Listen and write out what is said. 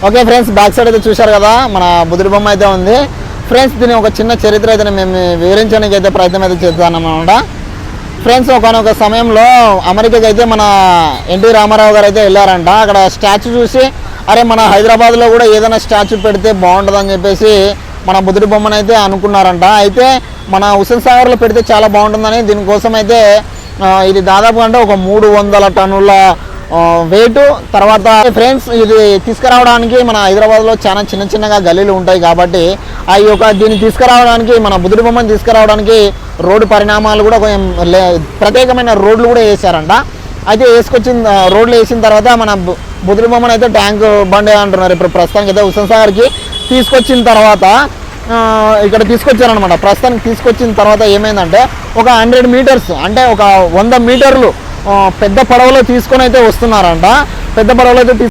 Okay friends, back side అయితే చూశారు కదా, మన బుద్ధుడి బొమ్మ అయితే ఉంది ఫ్రెండ్స్. దీని ఒక చిన్న చరిత్ర అయితే మేము వివరించడానికి అయితే ప్రయత్నం అయితే చేస్తానన్నమాట ఫ్రెండ్స్. ఒకనొక సమయంలో అమెరికాకి అయితే మన ఎన్టీ రామారావు గారు అయితే వెళ్ళారంట. అక్కడ స్టాచ్యూ చూసి అరే మన హైదరాబాద్లో కూడా ఏదైనా స్టాచ్యూ పెడితే బాగుంటుందని చెప్పేసి మన బుద్ధుడి బొమ్మను అయితే అనుకున్నారంట. అయితే మన హుస్సేన్ సాగర్లో పెడితే చాలా బాగుంటుందని దీనికోసం అయితే ఇది దాదాపు అంటే ఒక 300 టన్నుల వెయిట్. తర్వాత ఫ్రెండ్స్ ఇది తీసుకురావడానికి మన హైదరాబాద్లో చాలా చిన్నగా గల్లీలు ఉంటాయి కాబట్టి దీన్ని తీసుకురావడానికి మన బుద్ధుడి బొమ్మను తీసుకురావడానికి రోడ్డు పరిణామాలు కూడా కొంచెం ప్రత్యేకమైన రోడ్లు కూడా వేసారంట. అయితే రోడ్లు వేసిన తర్వాత మన బుద్ధుడి బొమ్మను అయితే ట్యాంక్ బండి అంటున్నారు ఇప్పుడు ప్రస్తుతానికి అయితే హుస్సేన్ సాగర్కి తీసుకొచ్చిన తర్వాత ఇక్కడ తీసుకొచ్చారనమాట. ప్రస్తుతానికి తీసుకొచ్చిన తర్వాత ఏమైందంటే ఒక 100 మీటర్స్ అంటే ఒక 100 మీటర్లు పెద్ద పడవలో తీసుకొని అయితే వస్తున్నారంట. పెద్ద పడవలో అయితే